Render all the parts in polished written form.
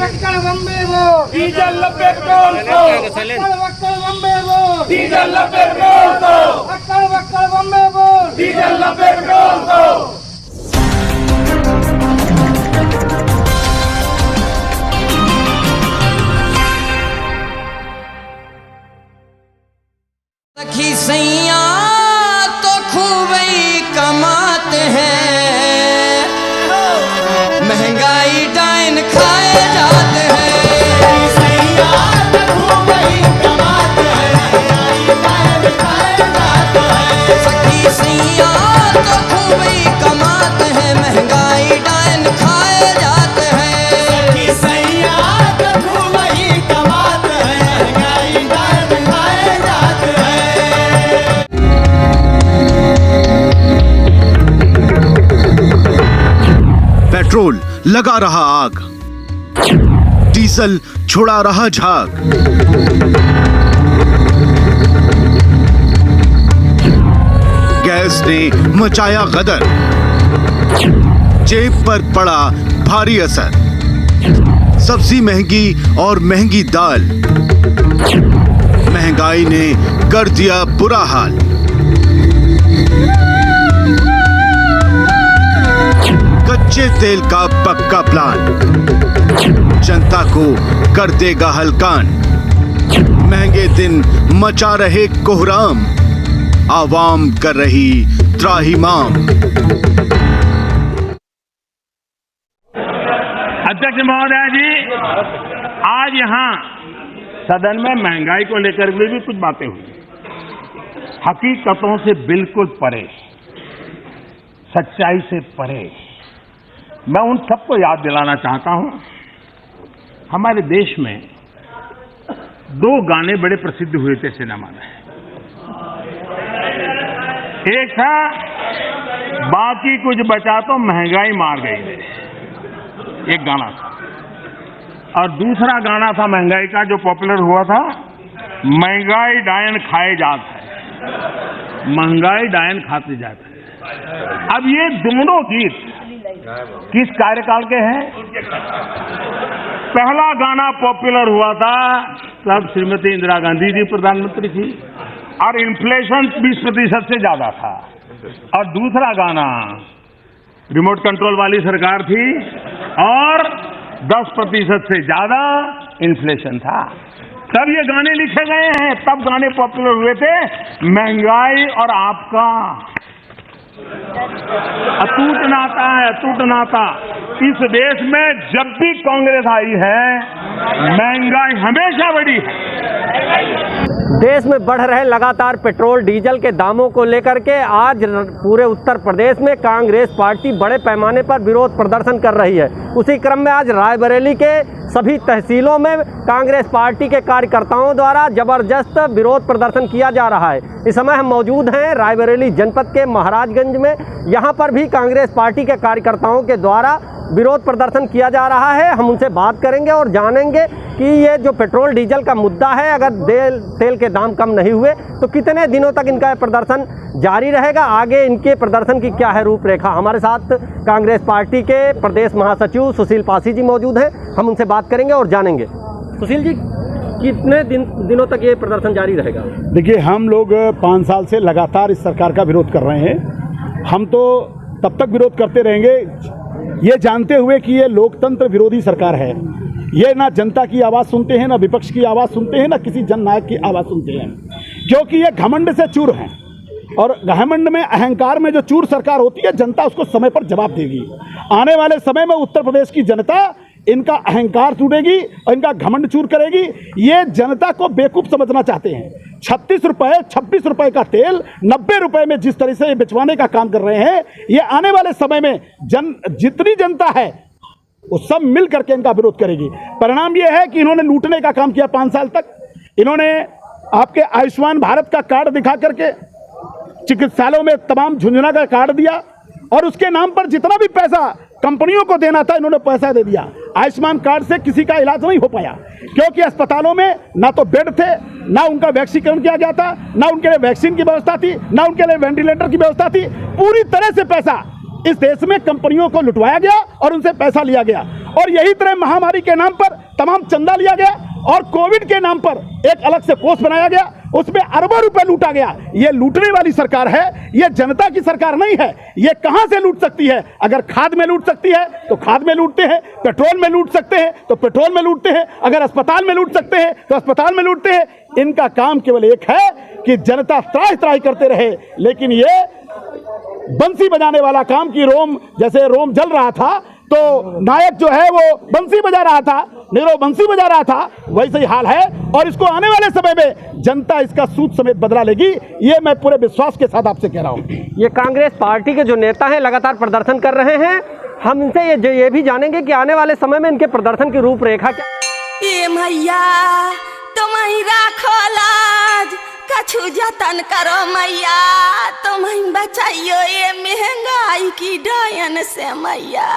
अक्कड़ बम्बे वो diesel लपे petrol को अक्कड़ बम्बे वो डीजल लपे पेट्रोल को अक्कड़ बम्बे वो डीजल लपे पेट्रोल को। सखी सैया तो खूब ही कमाते हैं, महंगाई डाइन खाए जाते हैं। सैया तो खूब ही कमाते हैं, महंगाई डाइन खाए जाते हैं। सखी सैया तो खूब ही कमाते हैं, महंगाई डाइन खाए जाते हैं। सखी सैया तो खूब ही कमाते हैं, महंगाई डाइन खाए जाते हैं। पेट्रोल लगा रहा आग, डीजल छुड़ा रहा झाग। गैस ने मचाया गदर, जेब पर पड़ा भारी असर। सब्जी महंगी और महंगी दाल, महंगाई ने कर दिया बुरा हाल। कच्चे तेल का पक्का प्लान जनता को कर देगा हलकान। महंगे दिन मचा रहे कोहराम, आवाम कर रही त्राहिमाम। अध्यक्ष महोदय जी, आज यहाँ सदन में महंगाई को लेकर भी कुछ बातें हुई, हकीकतों से बिल्कुल परे, सच्चाई से परे। मैं उन सबको याद दिलाना चाहता हूं, हमारे देश में 2 गाने बड़े प्रसिद्ध हुए थे सिनेमा में। एक था बाकी कुछ बचा तो महंगाई मार गई है, एक गाना था। और दूसरा गाना था महंगाई का जो पॉपुलर हुआ था, महंगाई डायन खाए जात है, महंगाई डायन खाते जाते हैं। अब ये दोनों गीत किस कार्यकाल के हैं? पहला गाना पॉपुलर हुआ था तब श्रीमती इंदिरा गांधी जी प्रधानमंत्री थी और इन्फ्लेशन 20% से ज्यादा था, और दूसरा गाना रिमोट कंट्रोल वाली सरकार थी और 10% से ज्यादा इन्फ्लेशन था। तब ये गाने लिखे गए हैं, तब गाने पॉपुलर हुए थे। महंगाई और आपका अटूट नाता है, अटूट नाता। इस देश में जब भी कांग्रेस आई है, महंगाई हमेशा बढ़ी है। देश में बढ़ रहे लगातार पेट्रोल डीजल के दामों को लेकर के आज पूरे उत्तर प्रदेश में कांग्रेस पार्टी बड़े पैमाने पर विरोध प्रदर्शन कर रही है। उसी क्रम में आज रायबरेली के सभी तहसीलों में कांग्रेस पार्टी के कार्यकर्ताओं द्वारा जबरदस्त विरोध प्रदर्शन किया जा रहा है। इस समय हम मौजूद हैं रायबरेली जनपद के महाराजगंज में। यहाँ पर भी कांग्रेस पार्टी के कार्यकर्ताओं के द्वारा विरोध प्रदर्शन किया जा रहा है। हम उनसे बात करेंगे और जानेंगे कि ये जो पेट्रोल डीजल का मुद्दा है, अगर तेल के दाम कम नहीं हुए तो कितने दिनों तक इनका प्रदर्शन जारी रहेगा, आगे इनके प्रदर्शन की क्या है रूपरेखा। हमारे साथ कांग्रेस पार्टी के प्रदेश महासचिव सुशील पासी जी मौजूद हैं, हम उनसे बात करेंगे और जानेंगे। सुशील जी, कितने दिनों तक ये प्रदर्शन जारी रहेगा? देखिए, हम लोग 5 साल से लगातार इस सरकार का विरोध कर रहे हैं। हम तो तब तक विरोध करते रहेंगे ये जानते हुए कि ये लोकतंत्र विरोधी सरकार है। ये ना जनता की आवाज़ सुनते हैं, ना विपक्ष की आवाज़ सुनते हैं, ना किसी जननायक की आवाज़ सुनते हैं, क्योंकि ये घमंड से चूर हैं। और घमंड में, अहंकार में जो चूर सरकार होती है, जनता उसको समय पर जवाब देगी। आने वाले समय में उत्तर प्रदेश की जनता इनका अहंकार टूटेगी और इनका घमंड चूर करेगी। ये जनता को बेवकूफ़ समझना चाहते हैं। 36 रुपये 26 रुपये का तेल 90 रुपये में जिस तरह से ये बिचवाने का काम कर रहे हैं, ये आने वाले समय में जितनी जनता है वो सब मिल करके इनका विरोध करेगी। परिणाम ये है कि इन्होंने लूटने का काम किया 5 साल तक। इन्होंने आपके आयुष्मान भारत का कार्ड दिखा करके चिकित्सालयों में तमाम झुंझुना का कार्ड दिया, और उसके नाम पर जितना भी पैसा कंपनियों को देना था इन्होंने पैसा दे दिया। आयुष्मान कार्ड से किसी का इलाज नहीं हो पाया, क्योंकि अस्पतालों में ना तो बेड थे, ना उनका वैक्सीकरण किया गया था, ना उनके लिए वैक्सीन की व्यवस्था थी, ना उनके लिए वेंटिलेटर की व्यवस्था थी। पूरी तरह से पैसा इस देश में कंपनियों को लुटवाया गया और उनसे पैसा लिया गया, और यही तरह महामारी के नाम पर तमाम चंदा लिया गया और कोविड के नाम पर एक अलग से कोष बनाया गया, उसमें अरबों रुपए लूटा गया। ये लूटने वाली सरकार है, ये जनता की सरकार नहीं है। ये कहां से लूट सकती है? अगर खाद में लूट सकती है तो खाद में लूटते हैं, पेट्रोल में लूट सकते हैं तो पेट्रोल में लूटते हैं, अगर अस्पताल में लूट सकते हैं तो अस्पताल में लूटते हैं। इनका काम केवल एक है कि जनता त्राहि त्राहि करते रहे, लेकिन ये बंसी बजाने वाला काम की जैसे रोम जल रहा था तो नायक जो है वो बंसी बजा रहा था, नीरव बंसी बजा रहा था, वैसे ही हाल है। और इसको आने वाले समय में जनता इसका सूद समेत बदला लेगी, ये मैं पूरे विश्वास के साथ आपसे कह रहा हूँ। ये कांग्रेस पार्टी के जो नेता हैं लगातार प्रदर्शन कर रहे हैं, हम इनसे ये भी जानेंगे कि आने वाले समय में इनके प्रदर्शन की रूपरेखा क्या। ए मैया तुम ही राखो लाज, कछु जतन करो मैया, तुम ही बचाइयो ये महंगाई की डायन से मैया।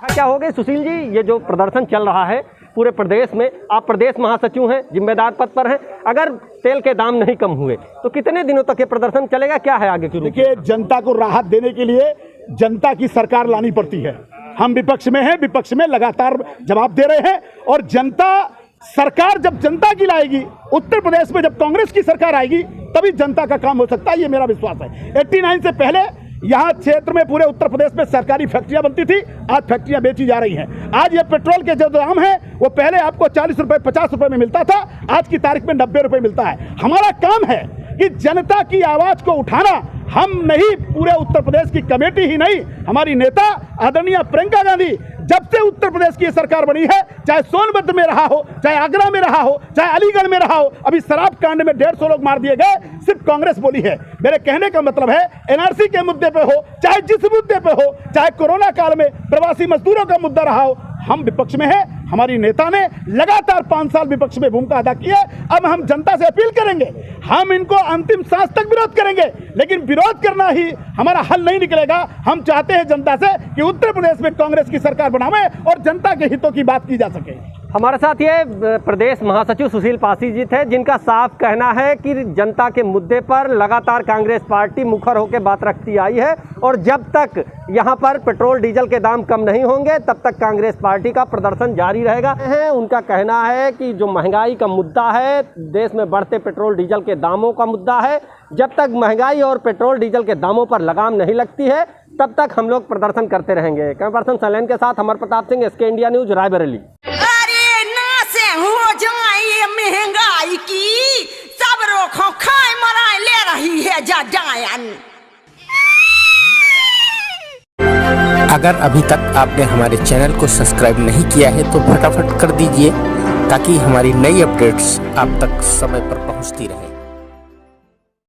क्या हो गए सुशील जी, ये जो प्रदर्शन चल रहा है पूरे प्रदेश में, आप प्रदेश महासचिव हैं, जिम्मेदार पद पर हैं, अगर तेल के दाम नहीं कम हुए तो कितने दिनों तक ये प्रदर्शन चलेगा, क्या है आगे की? देखिए, जनता को राहत देने के लिए जनता की सरकार लानी पड़ती है। हम विपक्ष में हैं, विपक्ष में लगातार जवाब दे रहे हैं, और जनता सरकार जब जनता की लाएगी, उत्तर प्रदेश में जब कांग्रेस की सरकार आएगी तभी जनता का काम हो सकता है, ये मेरा विश्वास है। 89 से पहले यहाँ क्षेत्र में पूरे उत्तर प्रदेश में सरकारी फैक्ट्रियां बनती थी, आज फैक्ट्रियां बेची जा रही हैं। आज ये पेट्रोल के जो दाम है वो पहले आपको 40 रुपए 50 रुपए में मिलता था, आज की तारीख में 90 रुपए मिलता है। हमारा काम है कि जनता की आवाज को उठाना। हम नहीं, पूरे उत्तर प्रदेश की कमेटी ही नहीं, हमारी नेता आदरणीय प्रियंका गांधी जब से उत्तर प्रदेश की सरकार बनी है, चाहे सोनभद्र में रहा हो, चाहे आगरा में रहा हो, चाहे अलीगढ़ में रहा हो, अभी शराब कांड में 150 लोग मार दिए गए, सिर्फ कांग्रेस बोली है। मेरे कहने का मतलब है, एनआरसी के मुद्दे पे हो, चाहे जिस मुद्दे पे हो, चाहे कोरोना काल में प्रवासी मजदूरों का मुद्दा रहा हो, हम विपक्ष में हैं। हमारी नेता ने लगातार 5 साल विपक्ष में भूमिका अदा की है। अब हम जनता से अपील करेंगे, हम इनको अंतिम सांस तक विरोध करेंगे, लेकिन विरोध करना ही हमारा हल नहीं निकलेगा। हम चाहते हैं जनता से कि उत्तर प्रदेश में कांग्रेस की सरकार बनावे और जनता के हितों की बात की जा सके। हमारे साथ ये प्रदेश महासचिव सुशील पासी जी थे, जिनका साफ कहना है कि जनता के मुद्दे पर लगातार कांग्रेस पार्टी मुखर होकर बात रखती आई है, और जब तक यहाँ पर पेट्रोल डीजल के दाम कम नहीं होंगे तब तक कांग्रेस पार्टी का प्रदर्शन जारी रहेगा। उनका कहना है कि जो महंगाई का मुद्दा है, देश में बढ़ते पेट्रोल डीजल के दामों का मुद्दा है, जब तक महंगाई और पेट्रोल डीजल के दामों पर लगाम नहीं लगती है तब तक हम लोग प्रदर्शन करते रहेंगे। कैमरा पर्सन सैलेन के साथ Amar Pratap Singh, SK India news, Raebareli. हो जाए महंगाई की सब रोको खाए मराए ले रही है जायन। अगर अभी तक आपने हमारे चैनल को सब्सक्राइब नहीं किया है तो फटाफट कर दीजिए, ताकि हमारी नई अपडेट्स आप तक समय पर पहुंचती रहे।